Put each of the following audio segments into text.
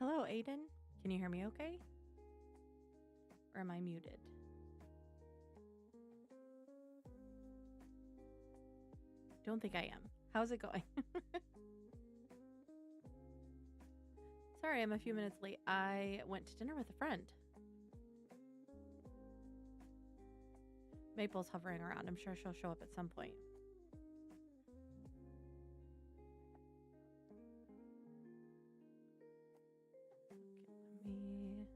Hello, Aiden. Can you hear me okay? Or am I muted? Don't think I am. How's it going? Sorry, I'm a few minutes late. I went to dinner with a friend. Maple's hovering around. I'm sure she'll show up at some point. Okay, let me...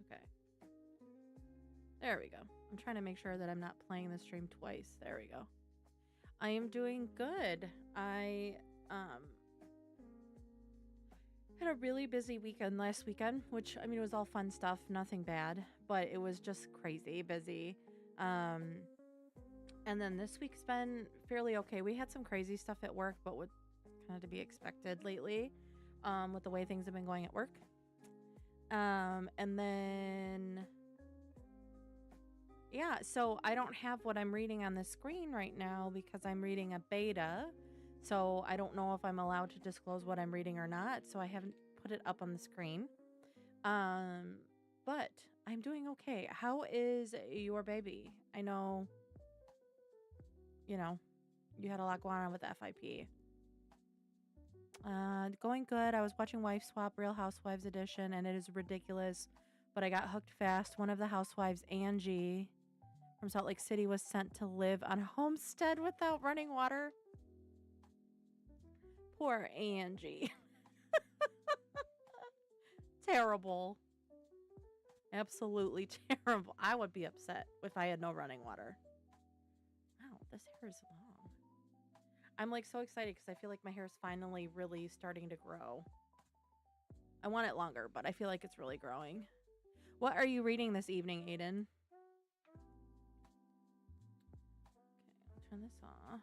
Okay. There we go. I'm trying to make sure that I'm not playing the stream twice. There we go. I am doing good. I had a really busy weekend last weekend, which, I mean, it was all fun stuff, nothing bad, but it was just crazy busy. And then this week's been fairly okay. We had some crazy stuff at work, but what kind of to be expected lately, with the way things have been going at work. And then, yeah, so I don't have what I'm reading on the screen right now because I'm reading a beta. So I don't know if I'm allowed to disclose what I'm reading or not. So I haven't put it up on the screen. But I'm doing okay. How is your baby? I know, you had a lot going on with the FIP. Going good. I was watching Wife Swap Real Housewives edition, and it is ridiculous. But I got hooked fast. One of the housewives, Angie, from Salt Lake City, was sent to live on a homestead without running water. Poor Angie. Terrible. Absolutely terrible. I would be upset if I had no running water. Wow, this hair is long. I'm like so excited because I feel like my hair is finally really starting to grow. I want it longer, but I feel like it's really growing. What are you reading this evening, Aiden? Okay, I'll turn this off.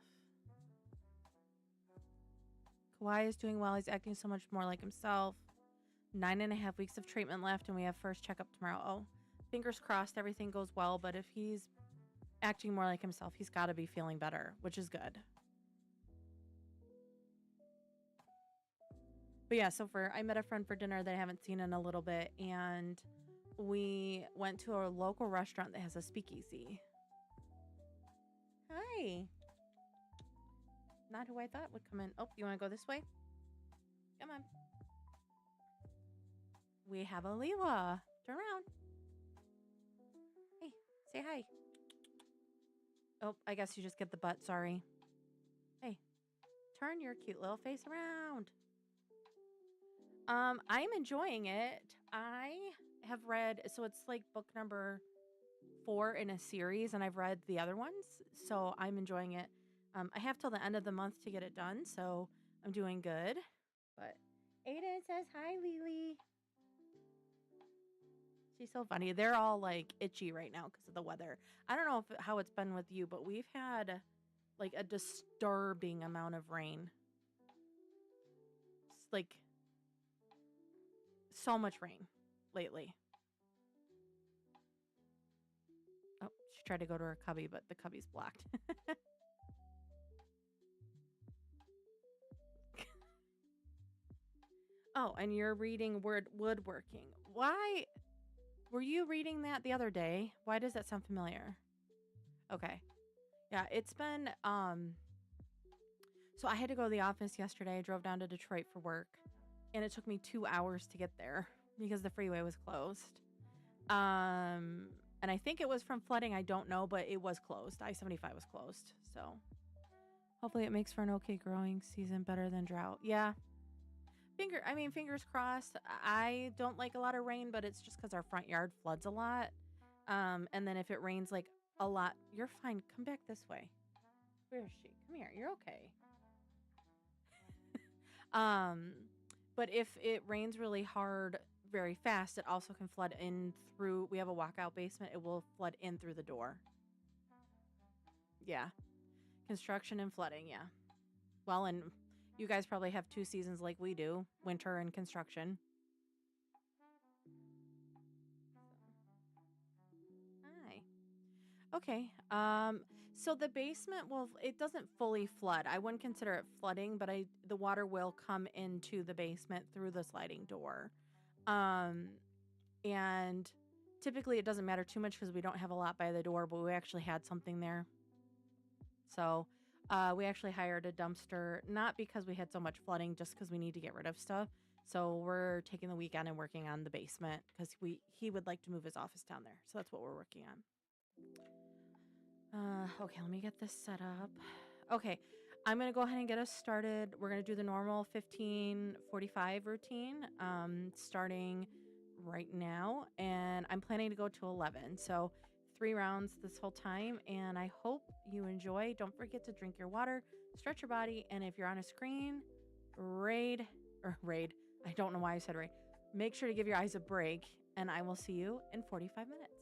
Kawhi is doing well. He's acting so much more like himself. 9.5 weeks of treatment left, and we have first checkup tomorrow. Oh, fingers crossed everything goes well, but if he's acting more like himself, he's got to be feeling better, which is good. But yeah, so I met a friend for dinner that I haven't seen in a little bit, and we went to a local restaurant that has a speakeasy. Hi. not who I thought would come in. Oh, you want to go this way? Come on. We have a Leela. Turn around. Hey, say hi. Oh, I guess you just get the butt. Sorry. Hey, turn your cute little face around. I'm enjoying it. I have read, so it's like book number 4 in a series, and I've read the other ones, so I'm enjoying it. I have till the end of the month to get it done, so I'm doing good. But Aiden says hi, Lily. She's so funny. They're all like itchy right now because of the weather. I don't know how it's been with you, but we've had like a disturbing amount of rain. It's like so much rain lately. Oh, she tried to go to her cubby, but the cubby's blocked. Oh, and you're reading word woodworking. Why were you reading that the other day? Why does that sound familiar? Okay. Yeah, it's been so I had to go to the office yesterday. I drove down to Detroit for work, and it took me 2 hours to get there because the freeway was closed. And I think it was from flooding. I don't know, but it was closed. I-75 was closed. So hopefully it makes for an okay growing season, better than drought. Yeah. Fingers crossed. I don't like a lot of rain, but it's just because our front yard floods a lot. And then if it rains like a lot, you're fine. Come back this way. Where is she? Come here. You're okay. Um, but if it rains really hard very fast, it also can flood in through. We have a walkout basement. It will flood in through the door. Yeah. Construction and flooding. Yeah. Well, and you guys probably have 2 seasons like we do, winter and construction. Hi. Okay. So the basement it doesn't fully flood. I wouldn't consider it flooding, but the water will come into the basement through the sliding door. Um, and typically it doesn't matter too much because we don't have a lot by the door, but we actually had something there. So, we actually hired a dumpster, not because we had so much flooding, just because we need to get rid of stuff. So we're taking the weekend and working on the basement because he would like to move his office down there. So that's what we're working on. Okay, let me get this set up. Okay, I'm gonna go ahead and get us started. We're gonna do the normal 15:45 routine, starting right now, and I'm planning to go to 11. So 3 rounds this whole time, and I hope you enjoy. Don't forget to drink your water, stretch your body, and if you're on a screen, raid. I don't know why I said raid. Make sure to give your eyes a break, and I will see you in 45 minutes.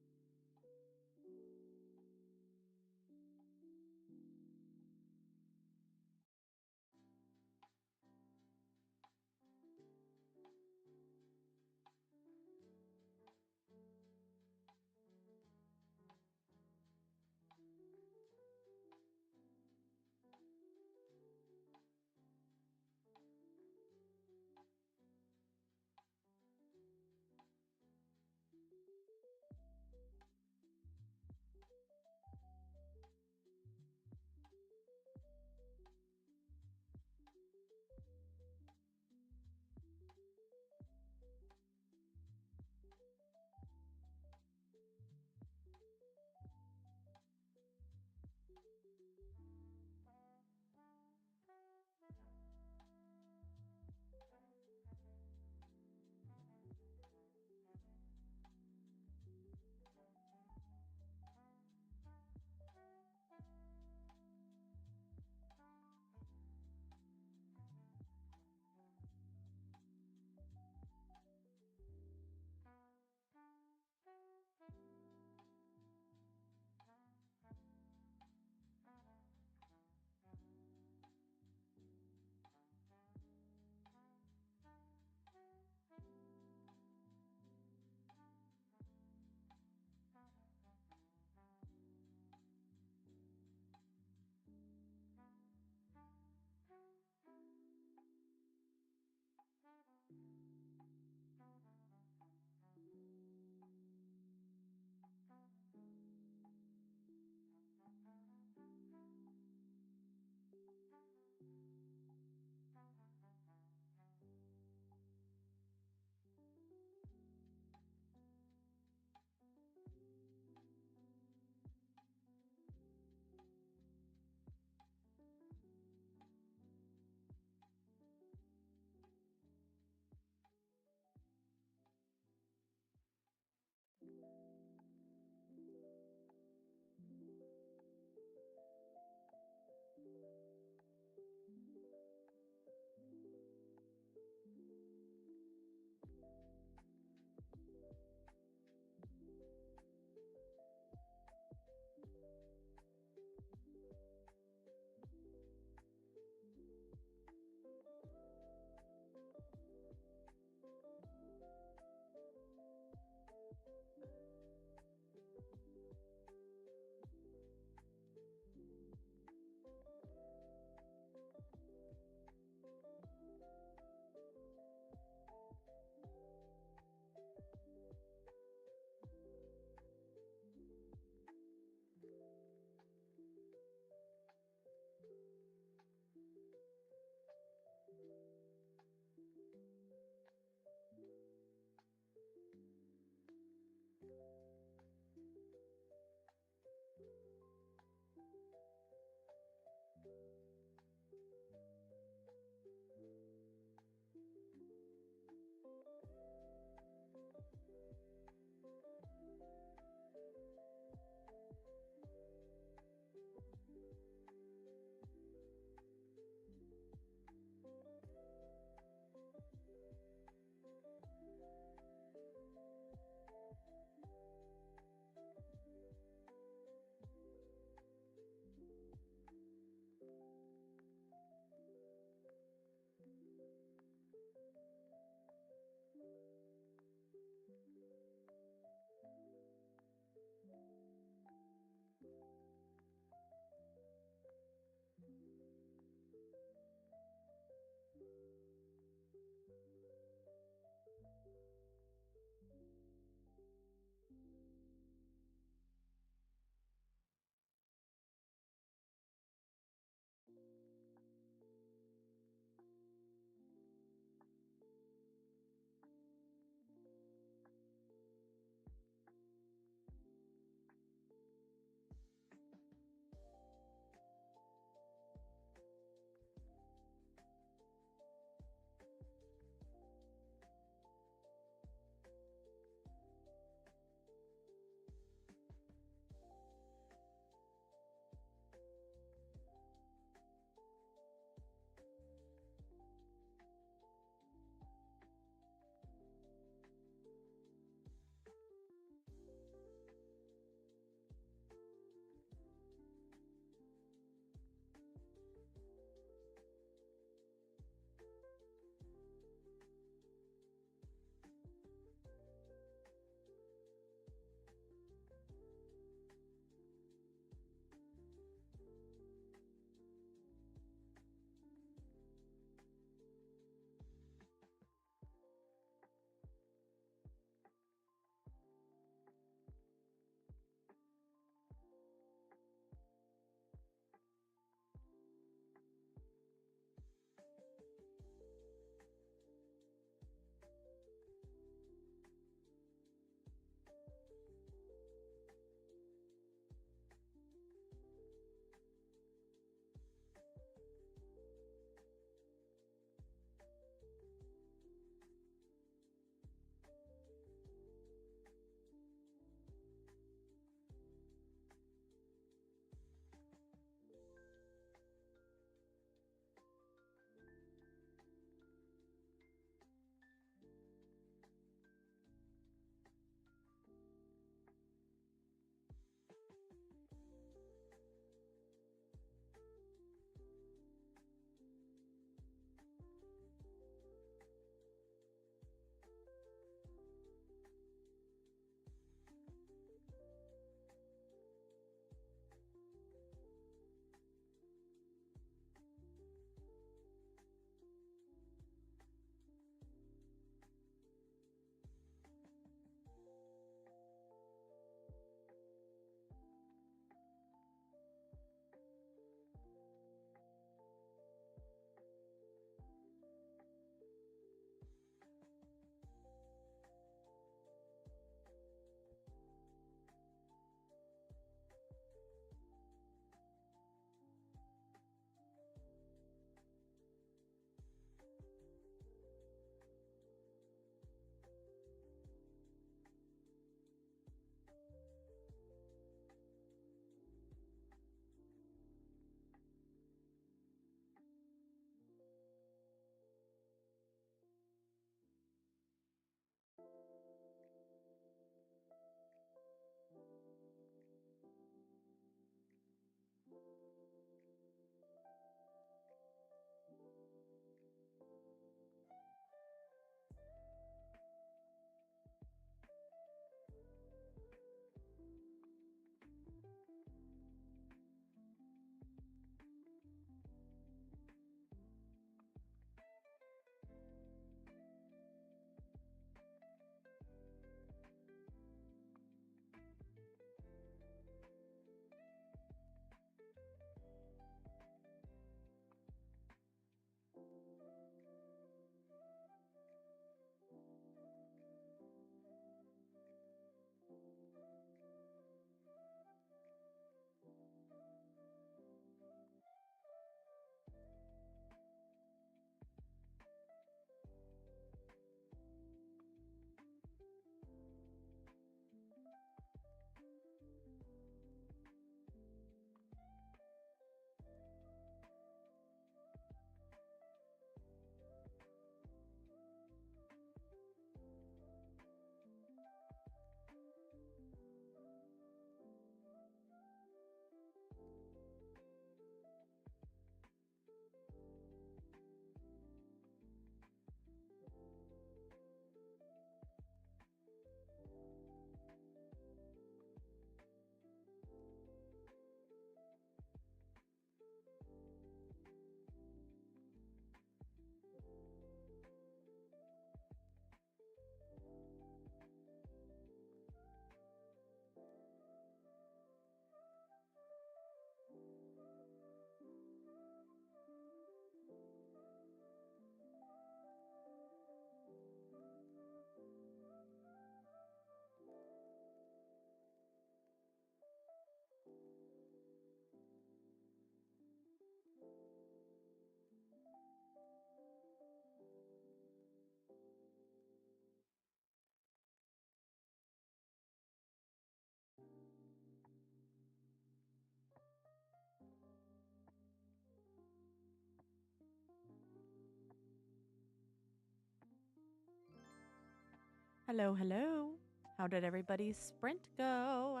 Hello, hello. How did everybody's sprint go?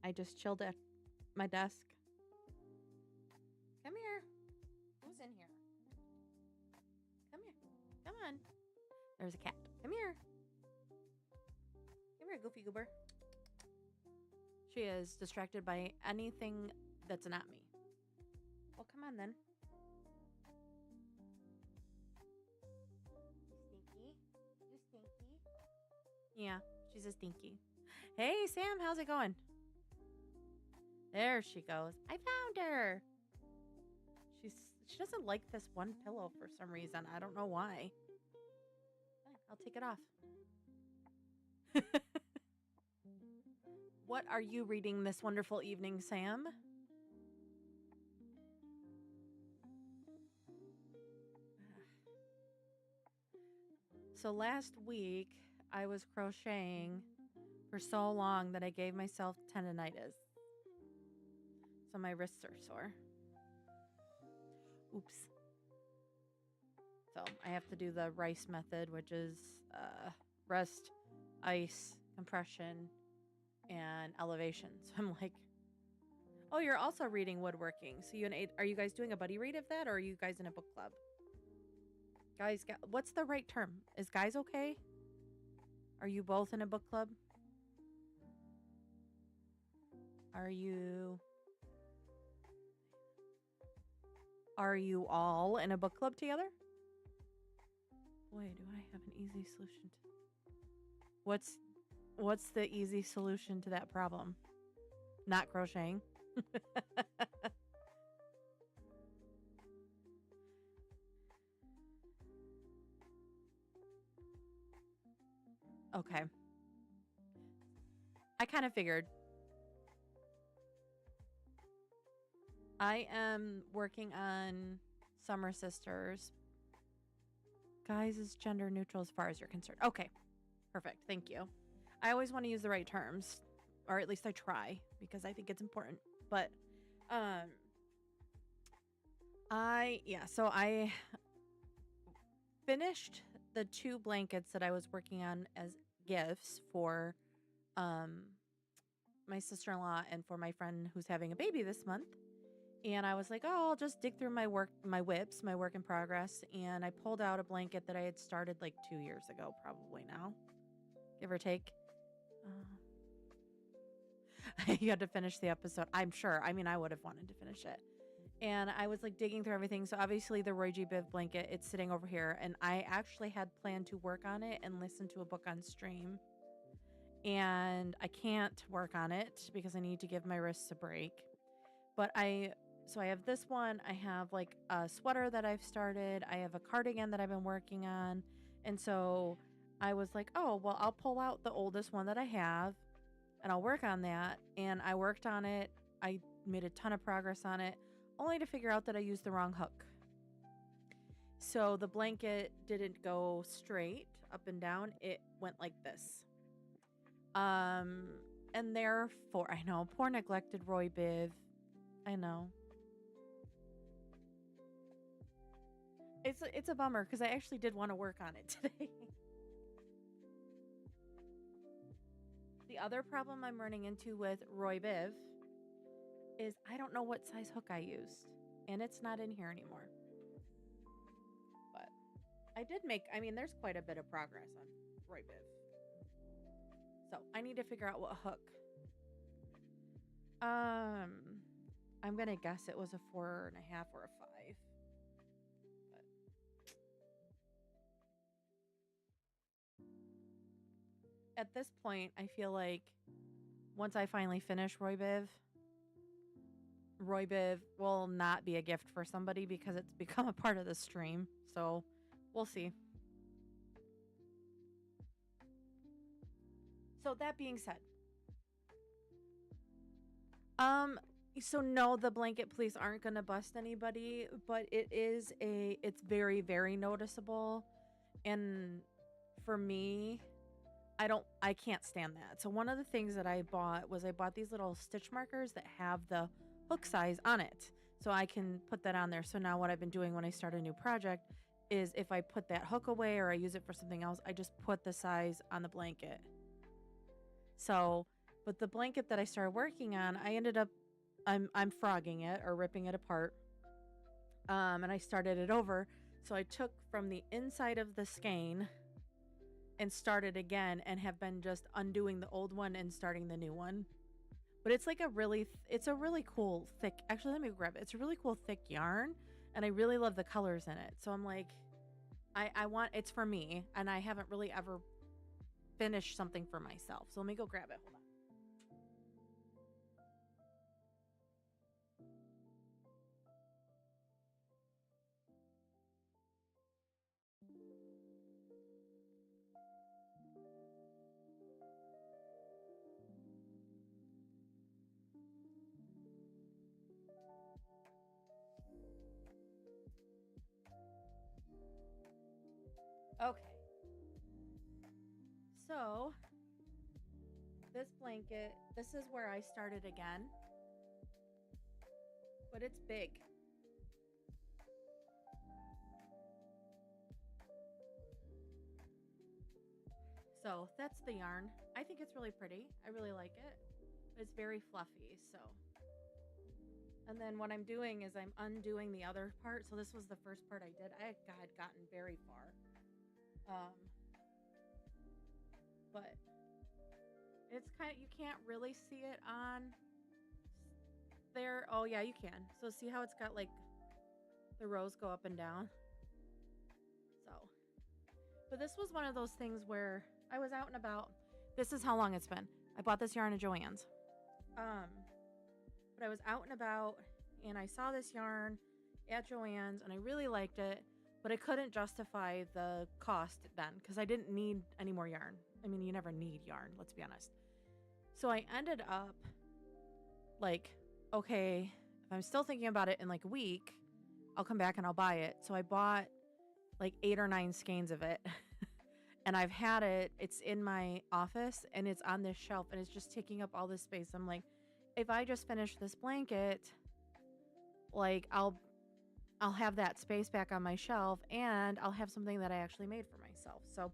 I just chilled at my desk. Come here. Who's in here? Come here. Come on. There's a cat. Come here. Come here, Goofy Goober. She is distracted by anything that's not me. Well, come on then. Stinky. You stinky. Yeah, she's a stinky. Hey, Sam, how's it going? There she goes. I found her. She doesn't like this one pillow for some reason. I don't know why. Fine, I'll take it off. What are you reading this wonderful evening, Sam? So last week, I was crocheting for so long that I gave myself tendonitis. So my wrists are sore. Oops. So I have to do the RICE method, which is rest, ice, compression, and elevation. So I'm like, oh, you're also reading woodworking. So are you guys doing a buddy read of that, or are you guys in a book club? Guys, what's the right term? Is guys okay? Are you both in a book club? Are you all in a book club together? Boy, do I have an easy solution to what's the easy solution to that problem? Not crocheting. Okay. I kind of figured. I am working on Summer Sisters. Guys is gender neutral as far as you're concerned. Okay. Perfect. Thank you. I always want to use the right terms, or at least I try, because I think it's important. But so I finished the 2 blankets that I was working on as gifts for my sister-in-law and for my friend who's having a baby this month. And I was like, oh, I'll just dig through my work in progress. And I pulled out a blanket that I had started like 2 years ago, probably now, give or take. You had to finish the episode, I'm sure. I mean, I would have wanted to finish it. And I was like digging through everything. So obviously the Roy G. Biv blanket, it's sitting over here. And I actually had planned to work on it and listen to a book on stream. And I can't work on it because I need to give my wrists a break. But so I have this one. I have like a sweater that I've started. I have a cardigan that I've been working on. And so I was like, oh, well, I'll pull out the oldest one that I have and I'll work on that. And I worked on it. I made a ton of progress on it, only to figure out that I used the wrong hook. So the blanket didn't go straight up and down. It went like this. And therefore, I know, poor neglected Roy Biv. I know. It's a bummer because I actually did want to work on it today. The other problem I'm running into with Roy Biv is I don't know what size hook I used, and it's not in here anymore. But there's quite a bit of progress on Roy Biv. So I need to figure out what hook. I'm gonna guess it was a 4.5 or a 5. But at this point, I feel like once I finally finish Roy Biv will not be a gift for somebody because it's become a part of the stream. So we'll see. So that being said, so no, the blanket pleats aren't gonna bust anybody, but it's very, very noticeable. And for me, I can't stand that. So one of the things that I bought these little stitch markers that have the hook size on it. So I can put that on there. So now what I've been doing when I start a new project, is if I put that hook away or I use it for something else, I just put the size on the blanket. So, but the blanket that I started working on, I ended up I'm frogging it or ripping it apart. And I started it over. So I took from the inside of the skein and started again and have been just undoing the old one and starting the new one. But it's like it's a really cool thick, actually let me grab it. It's a really cool thick yarn and I really love the colors in it. So I'm like, I want, it's for me and I haven't really ever finished something for myself. So let me go grab it. Hold on. Okay. So this blanket, this is where I started again, but it's big. So that's the yarn. I think it's really pretty. I really like it. It's very fluffy. So, and then what I'm doing is I'm undoing the other part. So this was the first part I did. I had gotten very far. Um, but it's kind of, you can't really see it on there. Oh yeah, you can. So see how it's got like the rows go up and down. So, but this was one of those things where I was out and about. This is how long it's been. I bought this yarn at Joann's. But I was out and about and I saw this yarn at Joann's and I really liked it, but I couldn't justify the cost then because I didn't need any more yarn. I mean, you never need yarn, let's be honest. So I ended up like, okay, if I'm still thinking about it in like a week, I'll come back and I'll buy it. So I bought like 8 or 9 skeins of it. And I've had it, it's in my office and it's on this shelf and it's just taking up all this space. I'm like, if I just finish this blanket, like I'll have that space back on my shelf and I'll have something that I actually made for myself. So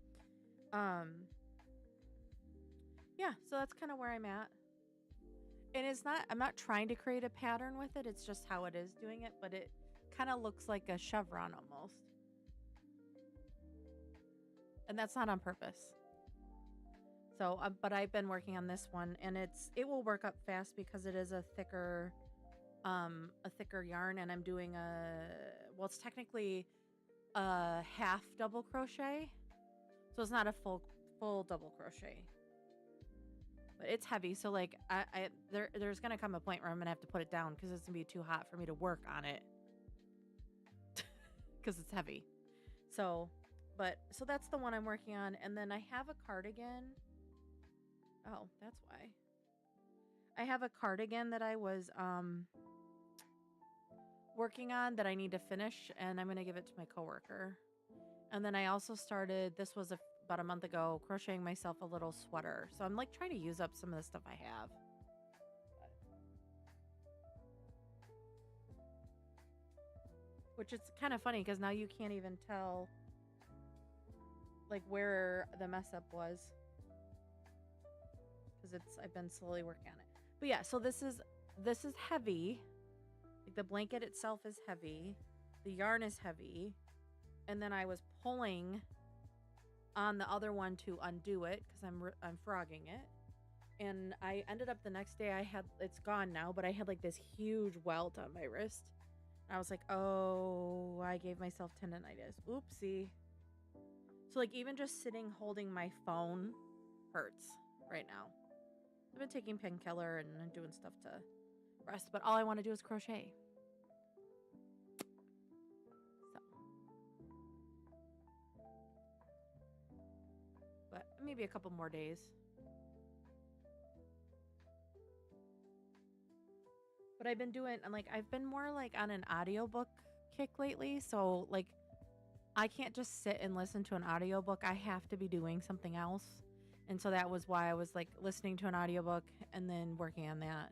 yeah, so that's kind of where I'm at. And it's not, I'm not trying to create a pattern with it. It's just how it is doing it, but it kind of looks like a chevron almost. And that's not on purpose. So, but I've been working on this one and it will work up fast because it is a thicker yarn and I'm doing well, it's technically a half double crochet. So it's not a full double crochet. But it's heavy, so like there's gonna come a point where I'm gonna have to put it down because it's gonna be too hot for me to work on it because it's heavy. So that's the one I'm working on, and then I have a cardigan. Oh, that's why. I have a cardigan that I was working on that I need to finish, and I'm gonna give it to my coworker. And then I also started. This was about a month ago, crocheting myself a little sweater. So I'm like trying to use up some of the stuff I have. Which is kind of funny because now you can't even tell like where the mess up was. Because I've been slowly working on it. But yeah, so this is heavy. Like the blanket itself is heavy. The yarn is heavy. And then I was pulling on the other one to undo it because I'm frogging it, and I ended up the next day it's gone now, but I had like this huge welt on my wrist. And I was like, oh, I gave myself tendonitis. Oopsie. So like even just sitting holding my phone hurts right now. I've been taking painkiller and doing stuff to rest, but all I want to do is crochet. But maybe a couple more days. But I've been doing, I've been more like on an audiobook kick lately. So like, I can't just sit and listen to an audiobook. I have to be doing something else. And so that was why I was like listening to an audiobook and then working on that.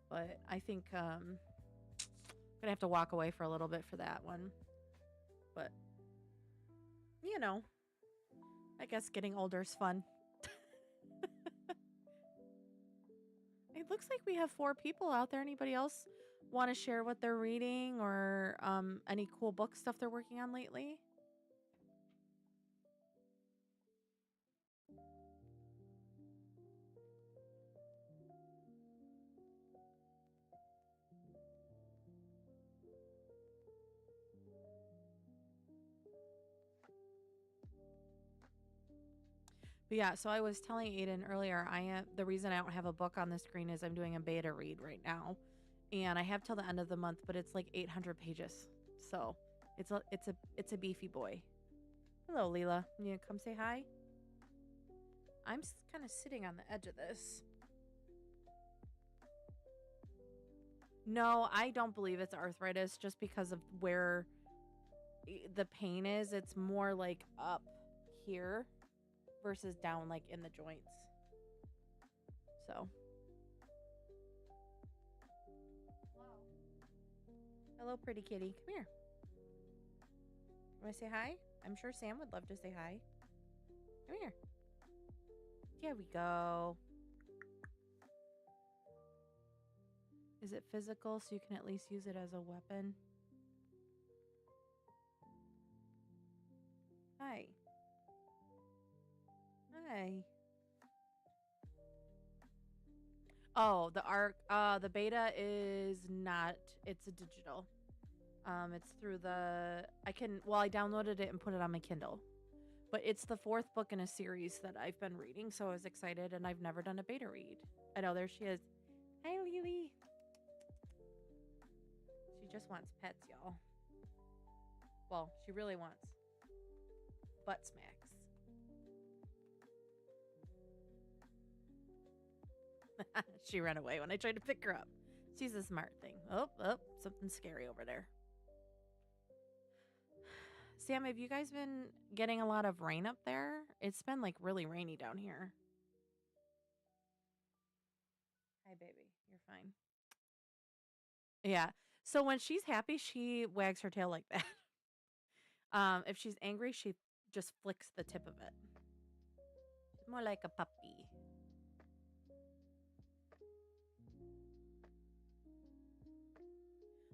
But I think I'm gonna have to walk away for a little bit for that one. But you know, I guess getting older is fun. It looks like we have 4 people out there. Anybody else want to share what they're reading or any cool book stuff they're working on lately? But yeah, so I was telling Aiden earlier, I am the reason I don't have a book on the screen is I'm doing a beta read right now. And I have till the end of the month, but it's like 800 pages. So, it's a beefy boy. Hello, Leela. You come say hi? I'm kind of sitting on the edge of this. No, I don't believe it's arthritis just because of where the pain is. It's more like up here versus down like in the joints. So, hello, pretty kitty. Come here. Want to say hi? I'm sure Sam would love to say hi. Come here. There we go. Is it physical so you can at least use it as a weapon? Hi. Hi. Oh, the beta is not, it's a digital. It's through I downloaded it and put it on my Kindle. But it's the 4th book in a series that I've been reading, so I was excited and I've never done a beta read. I know, there she is. Hi, Lily. She just wants pets, y'all. Well, she really wants butt smacks. She ran away when I tried to pick her up. She's a smart thing. Oh, something scary over there. Sam, have you guys been getting a lot of rain up there? It's been like really rainy down here. Hi, baby. You're fine. Yeah. So when she's happy, she wags her tail like that. If she's angry, she just flicks the tip of it. More like a puppy.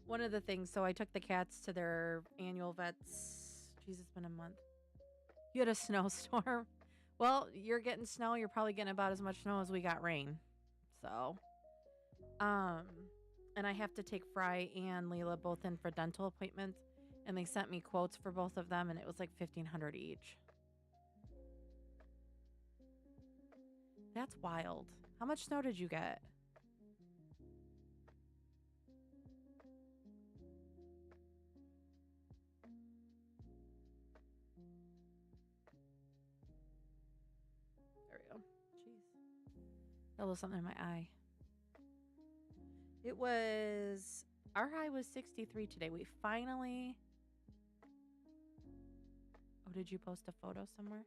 One of the things, so I took the cats to their annual vets. Jeez, it's been a month. You had a snowstorm. Well, you're getting snow. You're probably getting about as much snow as we got rain. So, um, and I have to take Fry and Leela both in for dental appointments, and they sent me quotes for both of them, and it was like 1,500 each. That's wild. How much snow did you get? There we go. Jeez. That was something in my eye. It was, our high was 63 today. We finally, oh, did you post a photo somewhere?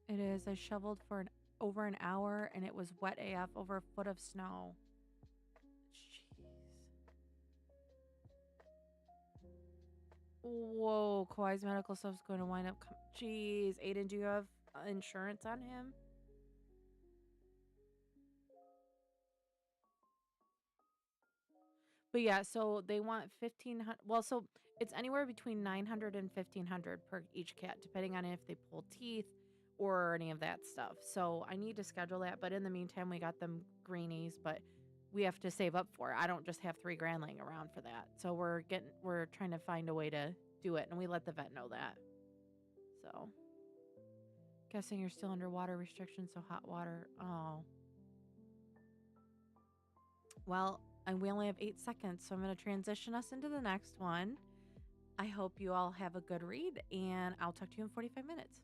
It is. I shoveled for over an hour and it was wet AF over a foot of snow. Jeez. Whoa, Kawhi's medical stuff's going to wind up. Jeez, Aiden, do you have insurance on him? But yeah, so they want 1,500. Well, so it's anywhere between 900 and 1,500 per each cat, depending on if they pull teeth or any of that stuff. So I need to schedule that. But in the meantime, we got them greenies, but we have to save up for it. I don't just have 3 grand laying around for that. So we're trying to find a way to do it, and we let the vet know that. So guessing you're still under water restrictions, so hot water. Oh. Well, and we only have 8 seconds, so I'm going to transition us into the next one. I hope you all have a good read, and I'll talk to you in 45 minutes.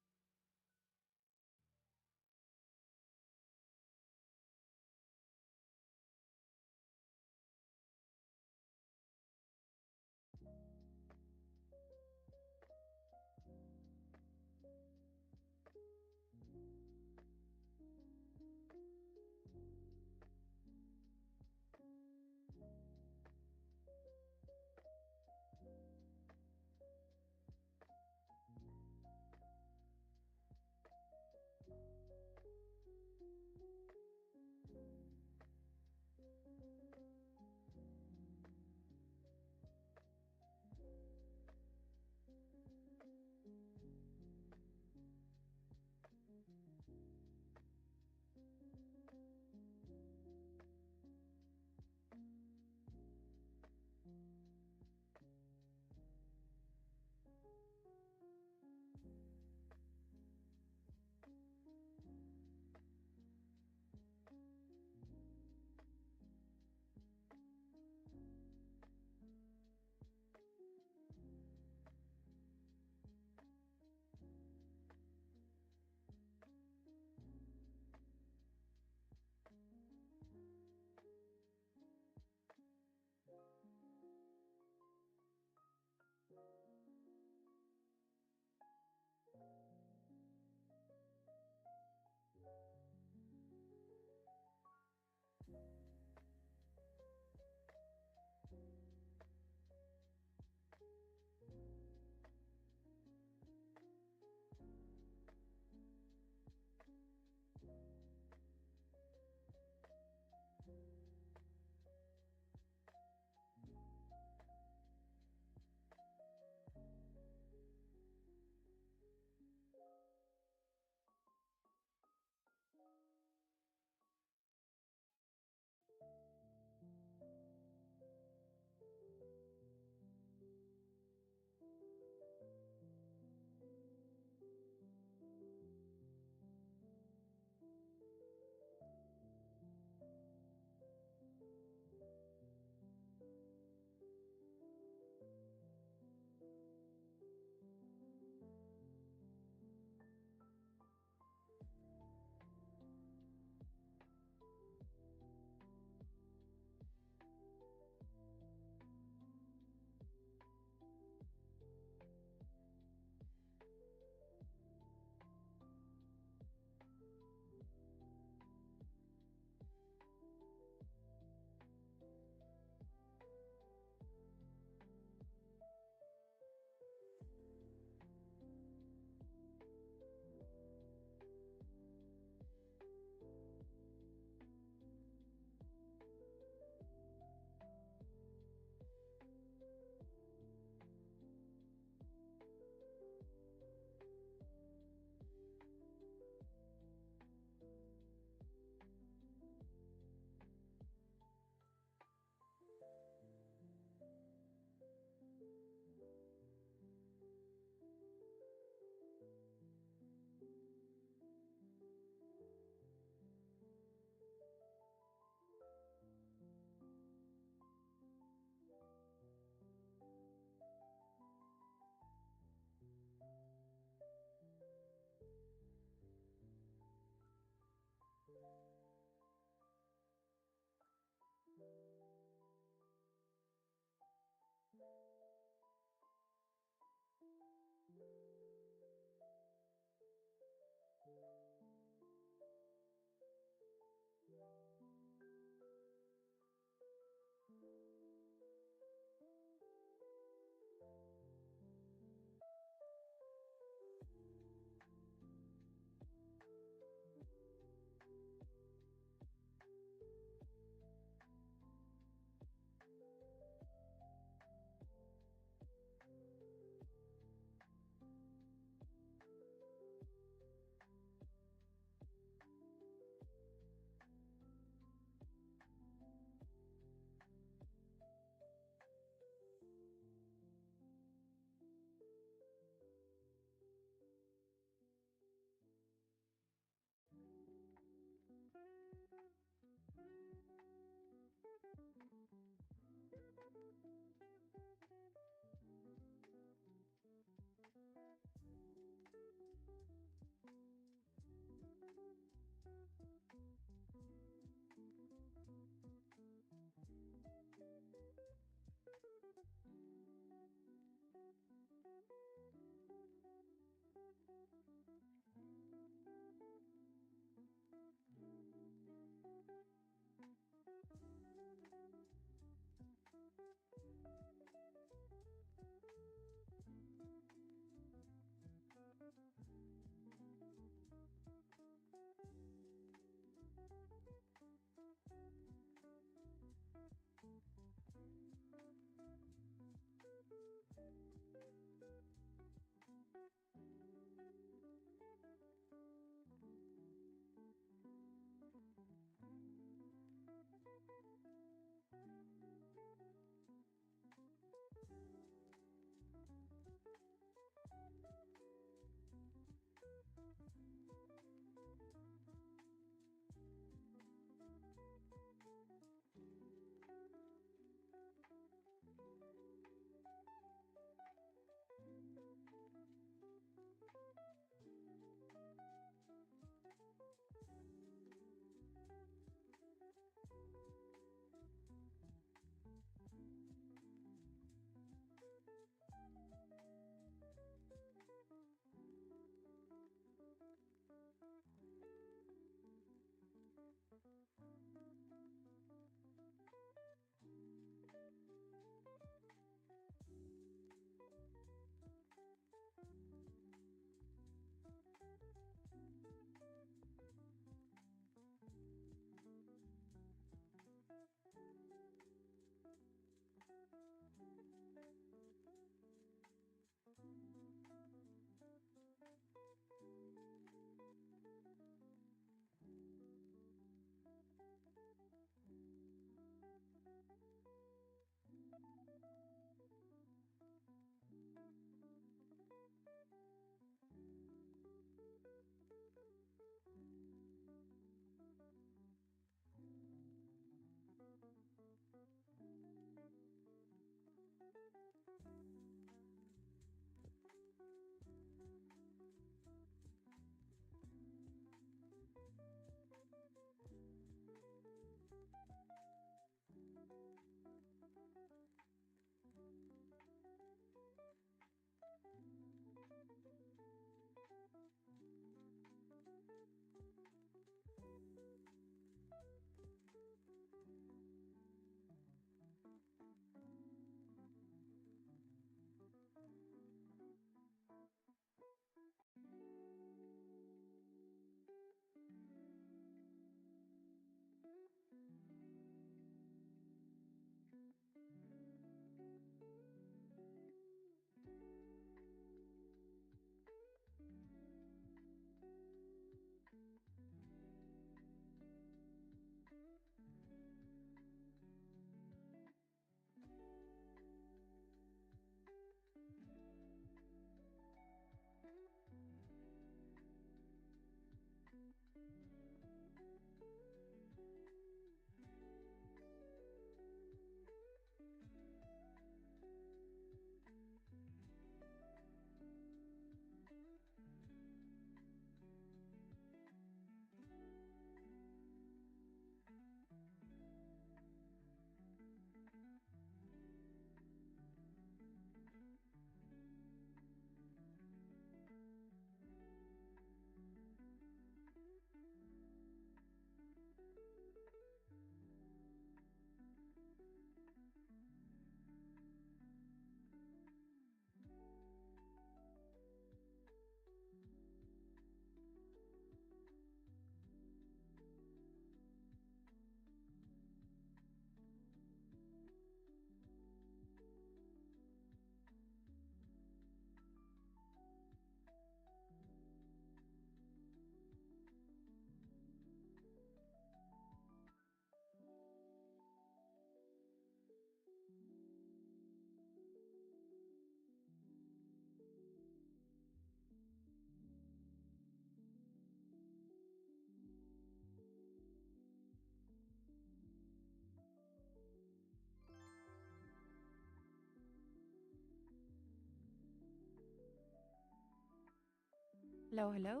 Hello, hello.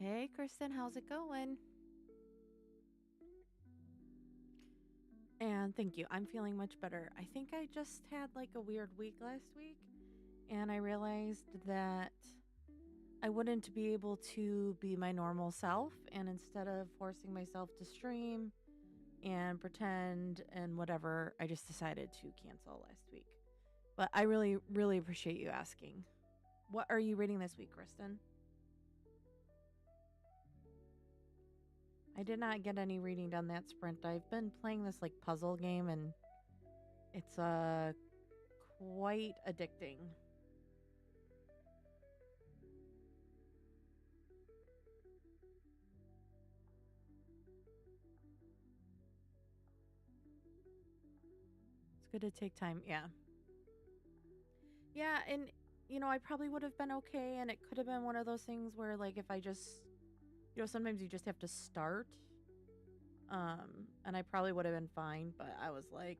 Hey, Kristen, how's it going? And thank you. I'm feeling much better. I think I just had like a weird week last week, and I realized that I wouldn't be able to be my normal self. And instead of forcing myself to stream and pretend and whatever, I just decided to cancel last week. But I really, really appreciate you asking. What are you reading this week, Kristen? I did not get any reading done that sprint. I've been playing this like puzzle game and it's quite addicting. It's good to take time. Yeah. Yeah, and I probably would have been okay and it could have been one of those things where like if I just sometimes you just have to start. And I probably would have been fine, but I was like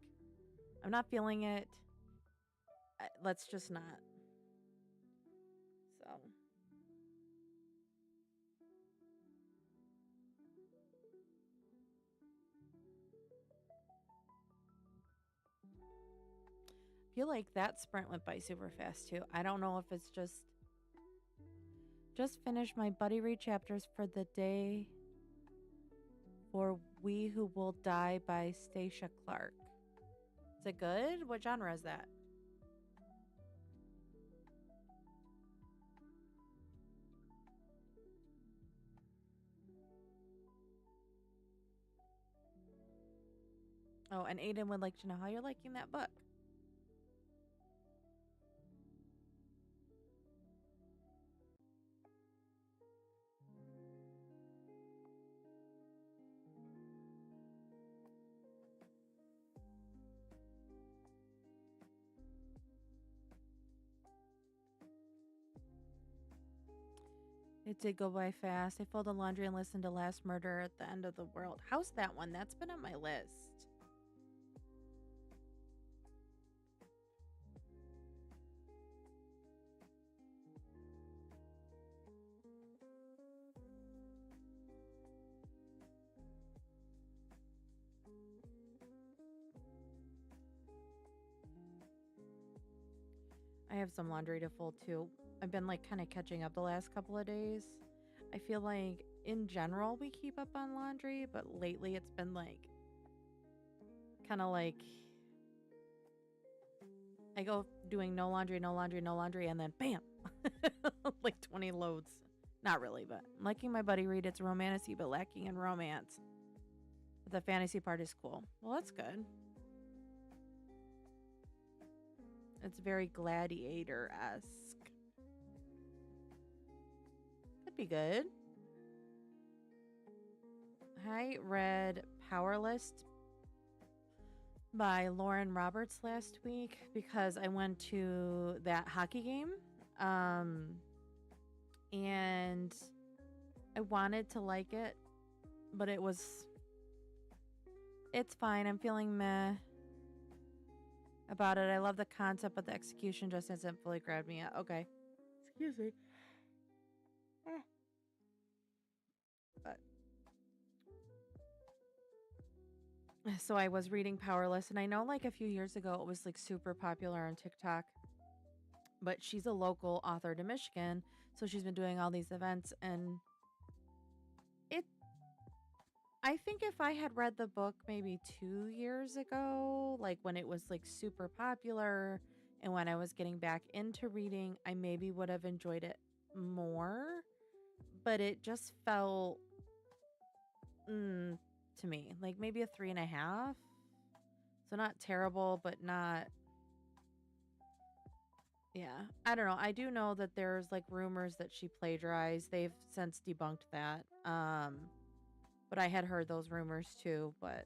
I'm not feeling it. Let's just not. So, I feel like that sprint went by super fast too. I don't know if it's just finished my buddy read chapters for the day for We Who Will Die by Stacia Clark. Is it good? What genre is that? Oh, and Aiden would like to know how you're liking that book. It did go by fast. I folded laundry and listened to Last Murder at the End of the World. How's that one? That's been on my list. I have some laundry to fold too. I've been like kind of catching up the last couple of days. I feel like in general we keep up on laundry, but lately it's been like kind of like I go doing no laundry, no laundry, no laundry, and then bam, like 20 loads. Not really, but I'm liking my buddy read. It's romantic, but lacking in romance. But the fantasy part is cool. Well, that's good. It's very gladiator esque. Could be good. I read Powerless by Lauren Roberts last week because I went to that hockey game. Um, and I wanted to like it, but it's fine. I'm feeling meh about it. I love the concept, but the execution just hasn't fully grabbed me yet. Okay. Excuse me. Eh. But so I was reading Powerless, and I know like a few years ago it was like super popular on TikTok, but she's a local author to Michigan, so she's been doing all these events, and it I think if I had read the book maybe 2 years ago, like when it was like super popular and when I was getting back into reading, I maybe would have enjoyed it more. But it just felt to me like maybe a 3.5. So not terrible, but not, yeah. I don't know. I do know that there's like rumors that she plagiarized. They've since debunked that. But I had heard those rumors too, but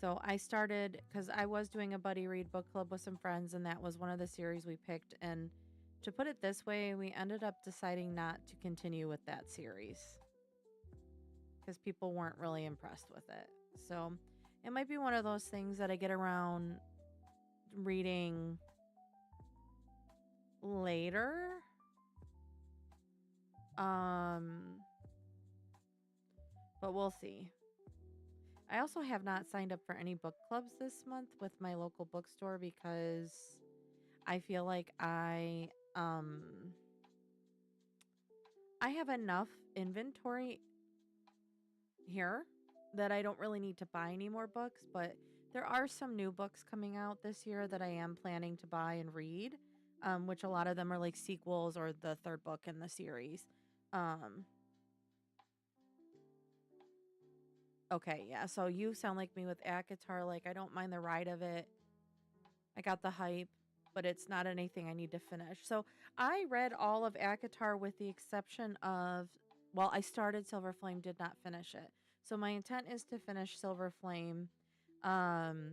so I started because I was doing a buddy read book club with some friends, and that was one of the series we picked. And to put it this way, we ended up deciding not to continue with that series. because people weren't really impressed with it. So it might be one of those things that I get around reading later. Um, but we'll see. I also have not signed up for any book clubs this month with my local bookstore because I feel like I have enough inventory here that I don't really need to buy any more books, but there are some new books coming out this year that I am planning to buy and read, which a lot of them are like sequels or the third book in the series. Um, okay, yeah, so you sound like me with ACOTAR. Like, I don't mind the ride of it. I got the hype, but it's not anything I need to finish. So I read all of ACOTAR with the exception of, well, I started Silver Flame, did not finish it. So my intent is to finish Silver Flame um,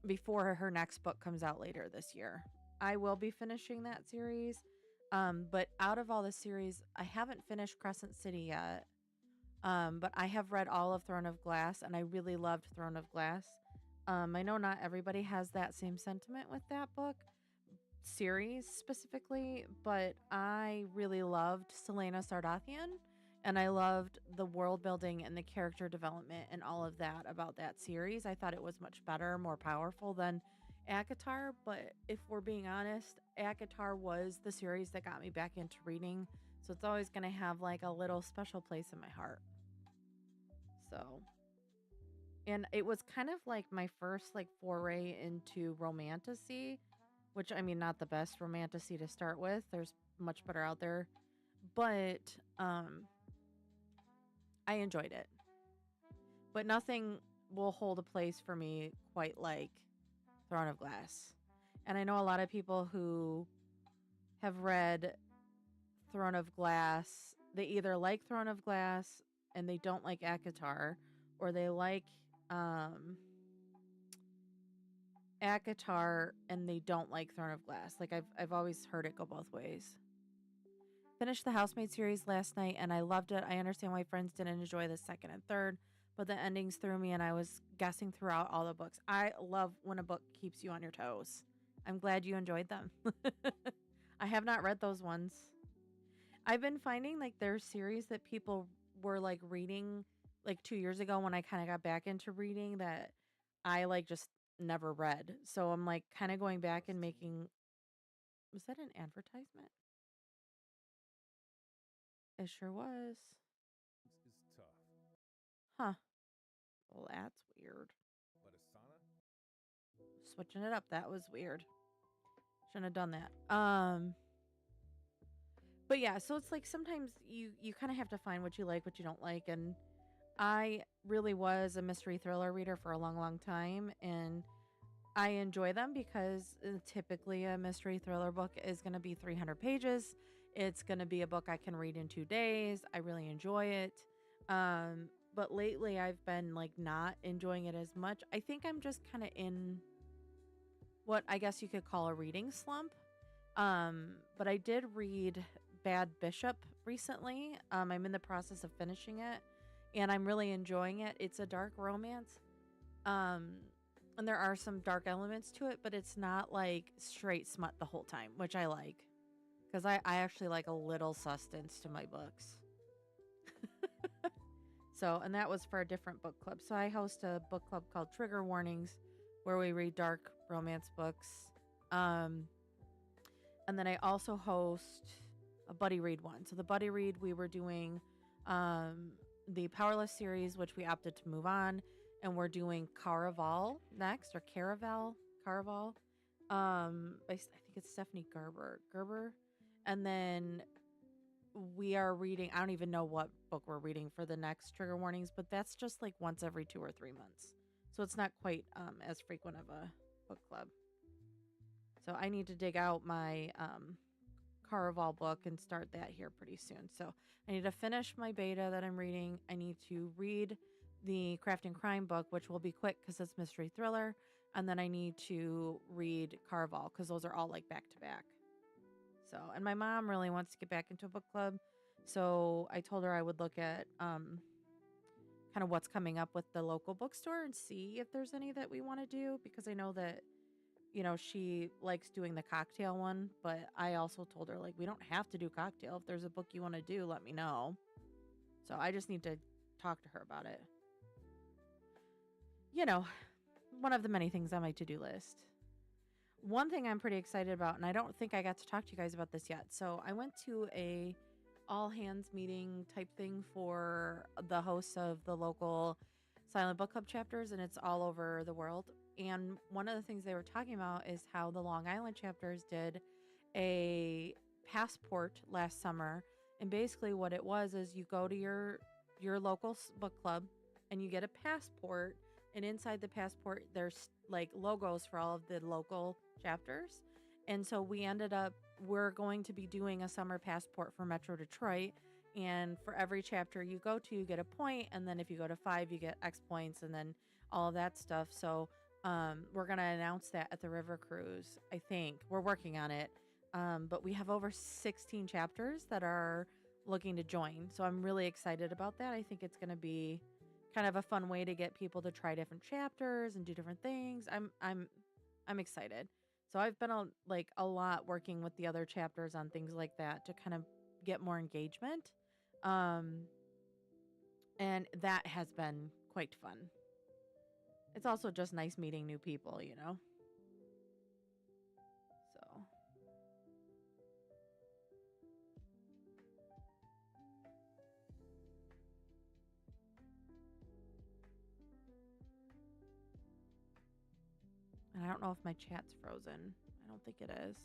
before her next book comes out later this year. I will be finishing that series. But out of all the series, I haven't finished Crescent City yet. But I have read all of Throne of Glass and I really loved Throne of Glass. I know not everybody has that same sentiment with that book series specifically, but I really loved Selena Sardathian and I loved the world building and the character development and all of that about that series. I thought it was much better, more powerful than ACOTAR, but if we're being honest, ACOTAR was the series that got me back into reading, so it's always going to have like a little special place in my heart. So, and it was kind of like my first like foray into romantasy, which I mean not the best romantasy to start with. There's much better out there, but I enjoyed it. But nothing will hold a place for me quite like Throne of Glass. And I know a lot of people who have read Throne of Glass, they either like Throne of Glass and they don't like ACOTAR, or they like um ACOTAR and they don't like Throne of Glass. Like I've always heard it go both ways. Finished the Housemaid series last night and I loved it. I understand why friends didn't enjoy the second and third, but the endings threw me and I was guessing throughout all the books. I love when a book keeps you on your toes. I'm glad you enjoyed them. I have not read those ones. I've been finding like there's series that people were like reading like 2 years ago when I kind of got back into reading that I like just never read. So I'm like kind of going back and making, was that an advertisement? It sure was. Huh. Well, that's weird. Switching it up, that was weird. Shouldn't have done that. But yeah, so it's like sometimes you kind of have to find what you like, what you don't like, and I really was a mystery thriller reader for a long, long time, and I enjoy them because typically a mystery thriller book is going to be 300 pages. It's going to be a book I can read in 2 days. I really enjoy it. But lately I've been like not enjoying it as much. I think I'm just kind of in what I guess you could call a reading slump. But I did read Bad Bishop recently. I'm in the process of finishing it and I'm really enjoying it. It's a dark romance. Um, and there are some dark elements to it, but it's not like straight smut the whole time, which I like. Because I actually like a little sustenance to my books. So, and that was for a different book club. So I host a book club called Trigger Warnings where we read dark romance books. Um, and then I also host a buddy read one. So the buddy read, we were doing the Powerless series, which we opted to move on. And we're doing Caraval next, or Caraval. I think it's Stephanie Gerber. And then we are reading, I don't even know what book we're reading for the next Trigger Warnings, but that's just like once every 2 or 3 months. So it's not quite as frequent of a book club. So I need to dig out my Caraval book and start that here pretty soon. So I need to finish my beta that I'm reading. I need to read the Craft and Crime book, which will be quick because it's mystery thriller. And then I need to read Caraval because those are all like back to back. So, and my mom really wants to get back into a book club. So I told her I would look at kind of what's coming up with the local bookstore and see if there's any that we want to do because I know that she likes doing the cocktail one, but I also told her like we don't have to do cocktail. If there's a book you want to do, let me know. So I just need to talk to her about it. You know, one of the many things on my to-do list. One thing I'm pretty excited about, and I don't think I got to talk to you guys about this yet. So I went to a all hands meeting type thing for the hosts of the local silent book club chapters, and it's all over the world. And one of the things they were talking about is how the Long Island chapters did a passport last summer. And basically what it was is you go to your local book club and you get a passport, and inside the passport there's like logos for all of the local chapters. And so we're going to be doing a summer passport for Metro Detroit, and for every chapter you go to you get a point, and then if you go to 5 you get X points, and then all of that stuff. So we're going to announce that at the river cruise. I think we're working on it. But we have over 16 chapters that are looking to join. So I'm really excited about that. I think it's going to be kind of a fun way to get people to try different chapters and do different things. I'm excited. So I've been a lot working with the other chapters on things like that to kind of get more engagement. Um and that has been quite fun. It's also just nice meeting new people. So and I don't know if my chat's frozen. I don't think it is.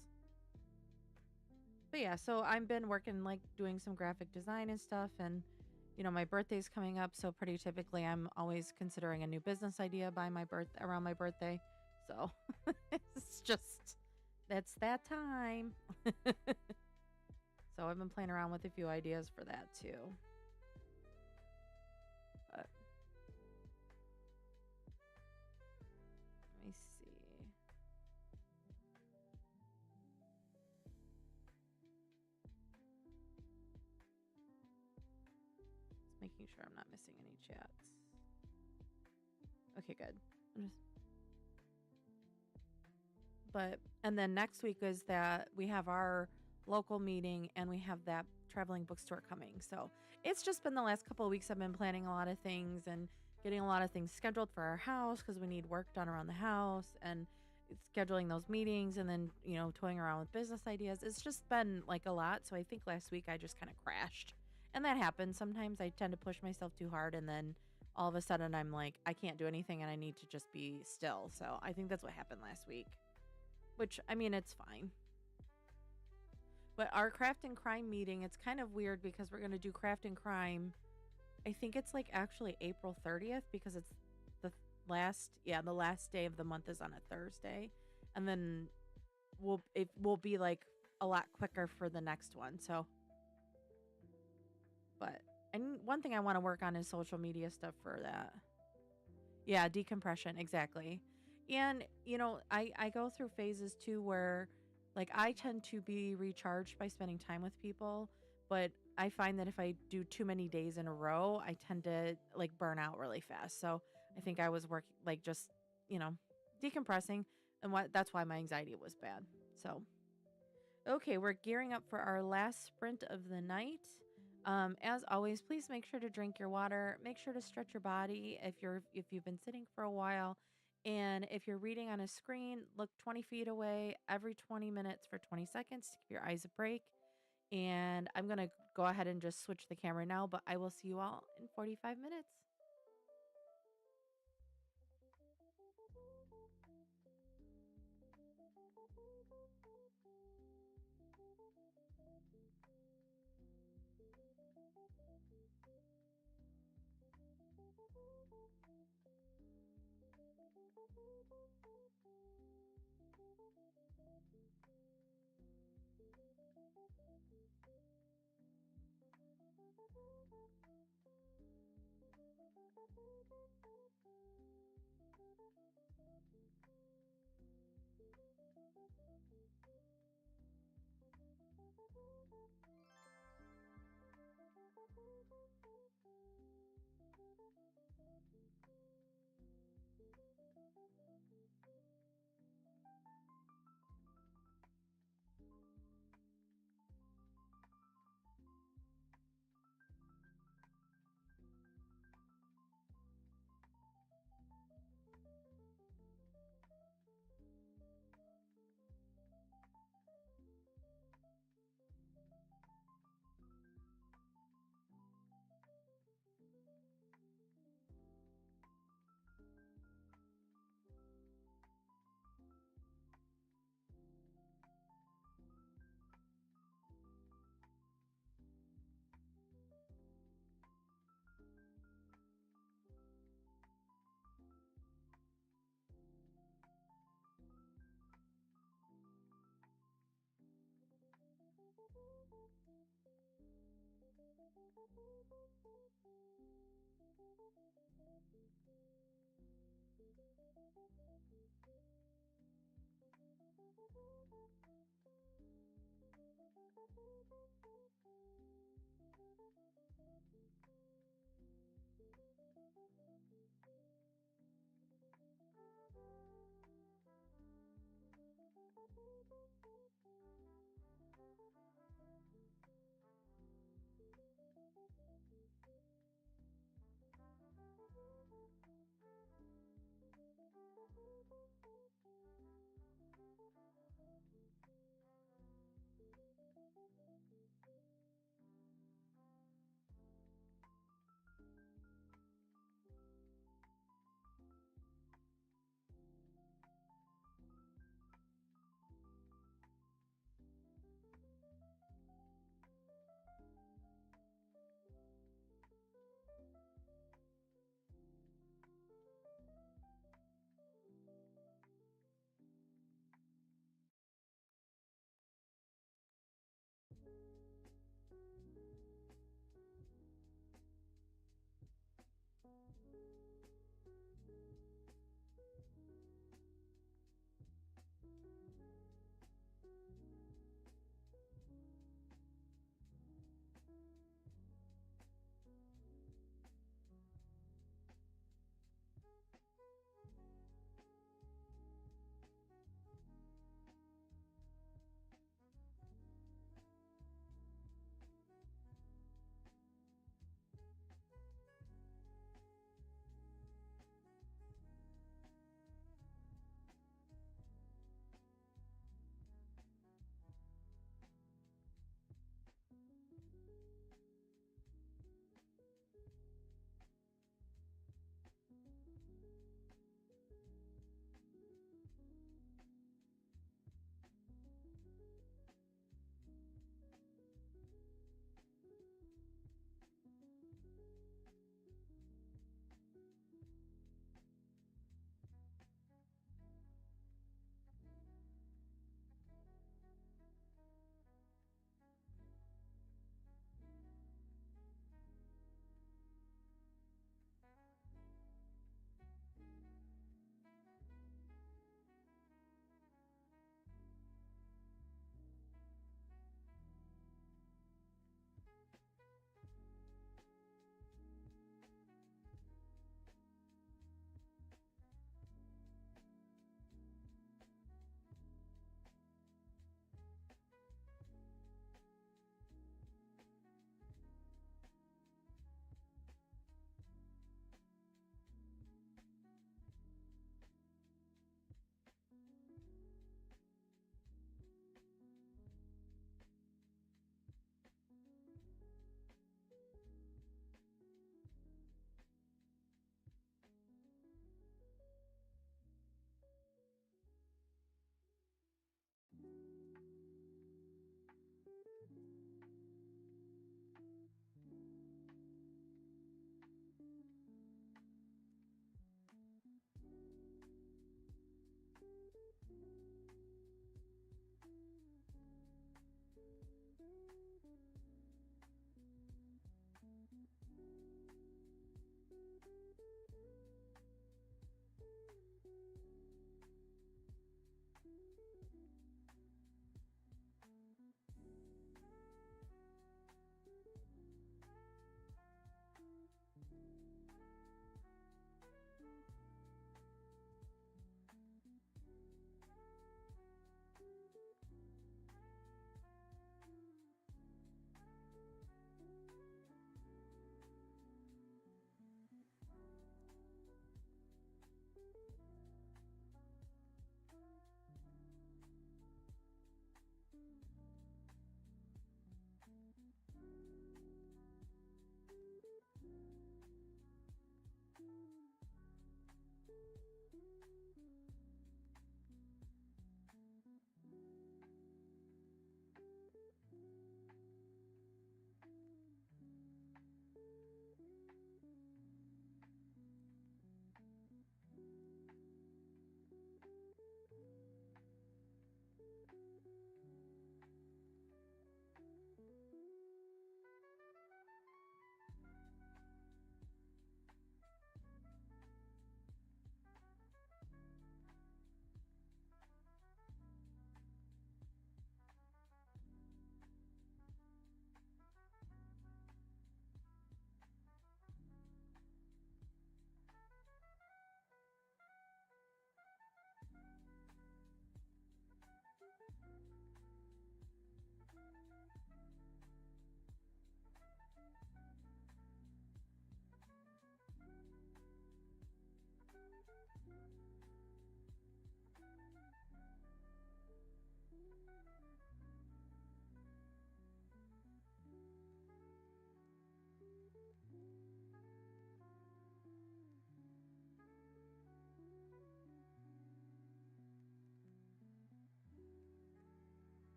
But yeah, so I've been working like doing some graphic design and stuff, and my birthday's coming up, so pretty typically I'm always considering a new business idea by my around my birthday. So it's just that's that time. So I've been playing around with a few ideas for that too. But let me see. Just making sure I'm not missing any chats. Okay, good. I'm just But and then next week is that we have our local meeting and we have that traveling bookstore coming. So it's just been the last couple of weeks I've been planning a lot of things and getting a lot of things scheduled for our house because we need work done around the house, and scheduling those meetings, and then toying around with business ideas. It's just been like a lot. So I think last week I just kind of crashed, and that happens. Sometimes I tend to push myself too hard, and then all of a sudden I'm like, I can't do anything and I need to just be still. So I think that's what happened last week, which I mean, it's fine. But our craft and crime meeting, it's kind of weird because we're going to do craft and crime. I think it's like actually April 30th because it's the the last day of the month is on a Thursday. And then it will be like a lot quicker for the next one. So, but and one thing I want to work on is social media stuff for that. Yeah, decompression, exactly. And I go through phases too where like I tend to be recharged by spending time with people, but I find that if I do too many days in a row, I tend to like burn out really fast. So I think I was working like just, you know, decompressing, and that's why my anxiety was bad. So okay, we're gearing up for our last sprint of the night. As always, please make sure to drink your water. Make sure to stretch your body if you've been sitting for a while, and if you're reading on a screen, look 20 feet away every 20 minutes for 20 seconds to give your eyes a break. And I'm gonna go ahead and just switch the camera now, but I will see you all in 45 minutes.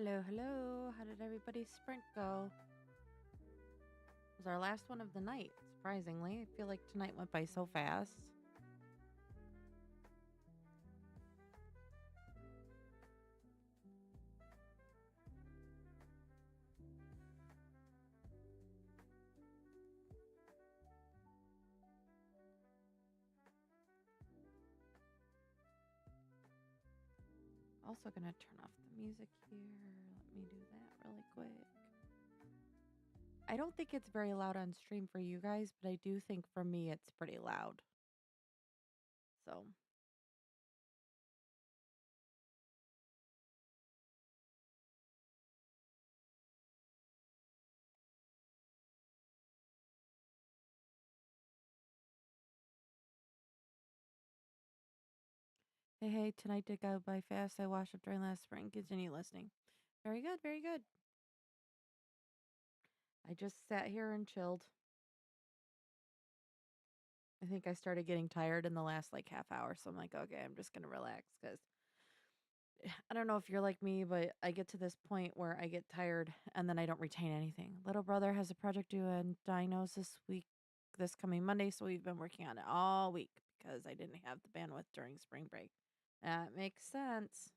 Hello, hello. How did everybody's sprint go? It was our last one of the night, surprisingly. I feel like tonight went by so fast. Also, gonna turn off the music here. Let me do that really quick. I don't think it's very loud on stream for you guys, but I do think for me it's pretty loud. So, hey, tonight did go by fast. I washed up during last spring. Continue listening. Very good, very good. I just sat here and chilled. I think I started getting tired in the last like half hour, so I'm like, okay, I'm just gonna relax because I don't know if you're like me, but I get to this point where I get tired and then I don't retain anything. Little brother has a project due and diagnosed this week, this coming Monday, so we've been working on it all week because I didn't have the bandwidth during spring break. That makes sense.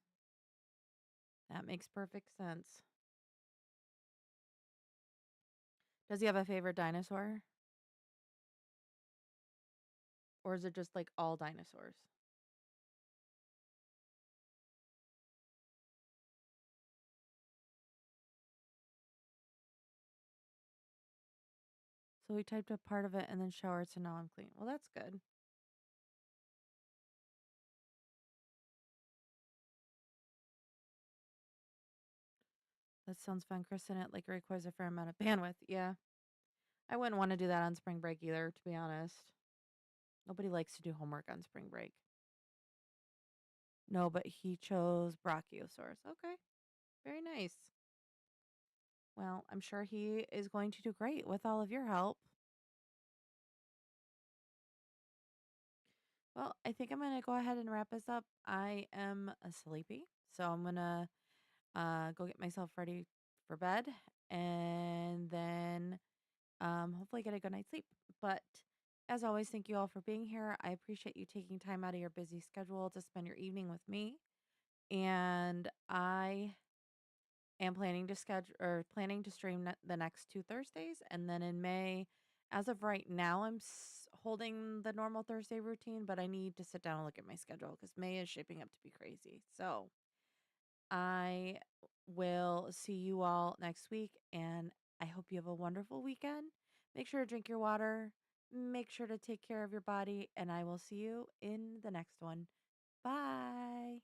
That makes perfect sense. Does he have a favorite dinosaur? Or is it just like all dinosaurs? So we typed up part of it and then showered, so now I'm clean. Well, that's good. That sounds fun, Chris, and it like requires a fair amount of bandwidth. Yeah. I wouldn't want to do that on spring break either, to be honest. Nobody likes to do homework on spring break. No, but he chose Brachiosaurus. Okay. Very nice. Well, I'm sure he is going to do great with all of your help. Well, I think I'm going to go ahead and wrap this up. I am sleepy, so I'm going to go get myself ready for bed and then hopefully get a good night's sleep. But as always, thank you all for being here. I appreciate you taking time out of your busy schedule to spend your evening with me. And I am planning to stream the next 2 Thursdays, and then in May. As of right now, I'm holding the normal Thursday routine, but I need to sit down and look at my schedule because May is shaping up to be crazy. So I will see you all next week, and I hope you have a wonderful weekend. Make sure to drink your water, make sure to take care of your body, and I will see you in the next one. Bye.